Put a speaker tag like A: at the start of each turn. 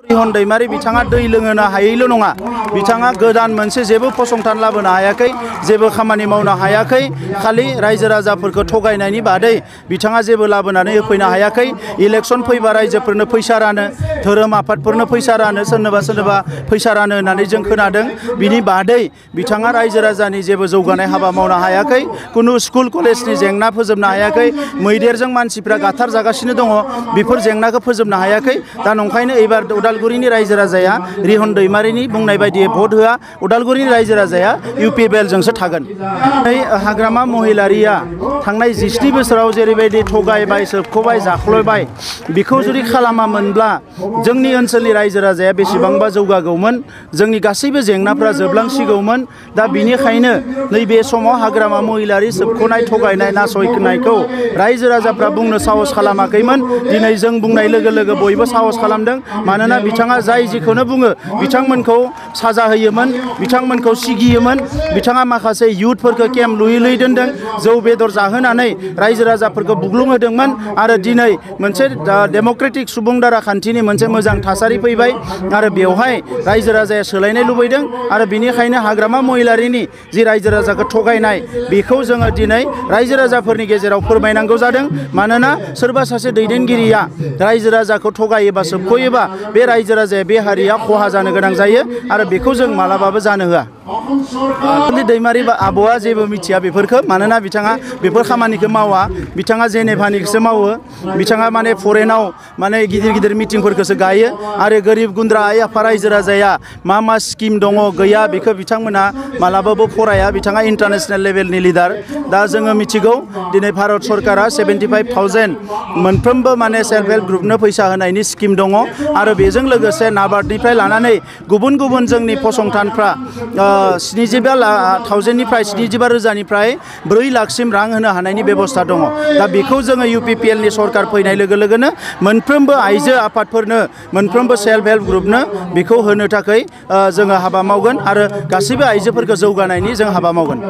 A: रिहन दैमारी बिथाङा दै लोंहोनो हायैल' नङा, बिथाङा गोदान मोनसे जेबो फसंथान लाबोनो हायाखै, जेबो खामानि मावनो हायाखै, खालि रायजो राजाफोरखौ थगायनायनि बादै बिथाङा जेबो लाबोनानै होफैनो हायाखै। इलेक्सन फैबा रायजोफोरनो फैसा रानो, धोरोम आफादफोरनो फैसा रानो, सोरनोबा फैसा रानो होननानै जों खोनादों। बिनि बादै बिथाङा रायजो राजानि जेबो जौगानाय हाबा मावनो हायाखै, कुनु स्कुल कलेजनि जेंना फोजोबनो हायाखै, मैदेरजों मानसिफ्रा गाथार जागासिनो दङ, बेफोर जेंनाखौ फोजोबनो हायाखै। दा नंखायनो एबार उदालगुरिनि रायजो राजाया रिहन दैमारिनि बुंनाय बायदियै भट होआ, उदालगुरिनि रायजो राजाया UPPLजोंसो थागोन। हाग्रामा महिलारिया थांनाय 27 बोसोराव जेरैबायदि थगायबाय, सोबख'बाय, जाख्लयबाय, बेखौ जुदि खालामामोनब्ला जोंनि ओनसोलनि रायजो राजाया बेसेबांबा जौगागौमोन, जोंनि गासैबो जेंनाफ्रा जोबलांसिगौमोन। दा बिनिखायनो नैबे समाव हाग्रामा महिलारि सोबख'नाय, थगायनाय, नासयनायखौ रायजो राजाफ्रा बुंनो साहस खालामाखैमोन। दिनै जों बुंनाय लोगो लोगो बयबो साहस खालामदों। मानोना बिथाङा जाय जिखौनो बुङो बिथांमोनखौ साजा होयोमोन, बिथांमोनखौ सिगियोमोन। बिथाङा माखासे युथफोरखौ केम्प लुयै दोनदों, जौ बेदर जाहोनानै रायजो राजाफोरखौ बुग्लुंहोदोंमोन। आरो दिनै मोनसे डेम'क्रेटिक सुबुं दारा खान्थिनि मोनसे मोजां थासारि फैबाय आरो बेवहाय रायजो राजाया सोलायनाय लुबैदों। आरो बिनिखायनो हाग्रामा महिलारिनि जि रायजो राजाखौ थगायनाय, बेखौ जोङो दिनै रायजो राजाफोरनि गेजेराव फोरमायनांगौ जादों। मानोना सोरबा सासे दैदेनगिरिया रायजो राजाखौ थगायोबा, सोबख'योबा, बे रायजो राजाया, बे हारिया खहा जानो गोनां जायो आरो बेखौ जों मालाबाबो जानो होआ। दैमारि आब'आ जेबो मिथिया बेफोरखौ, मानोना बिथाङा बेफोर खामानिखौ मावा। बिथाङा जेनेभानिखौसो मावो, बिथाङा माने फरेनाव माने गिदिर गिदिर मिटिंफोरखौसो गायो। आरो गोरिब गुन्द्रा आइ आफा रायजो राजाया मा स्किम दङ गैया बेखौ बिथांमोना मालाबाबो फराया। बिथाङा इन्टारनेशनेल लेभेलनि लिडार। दा जोङो मिथिगौ दिनै भारत सरकारा 75,000 मोनफ्रोमबो माने सेल्फ हेल्प ग्रुपनो फैसा होनायनि स्किम दङ। आरो बेजों लोगोसे नाबार्डनिफ्राय लानानै गुबुन गुबुन जोंनि फसंथानफ्रा 75,000निफ्राय 4 लाखसिम रां होनो हानायनि बेबस्था दङ। दा बेखौ जोङो UPPLनि सरकार फैनाय लोगो लोगोनो मोनफ्रोमबो आइजो आफादफोरनो, मोनफ्रोमबो सेल्फ हेल्प ग्रुपनो बेखौ होनो थाखाय जोङो हाबा मावगोन आरो गासैबो आइजोफोरखौ जौगानायनि जों हाबा मावगोन।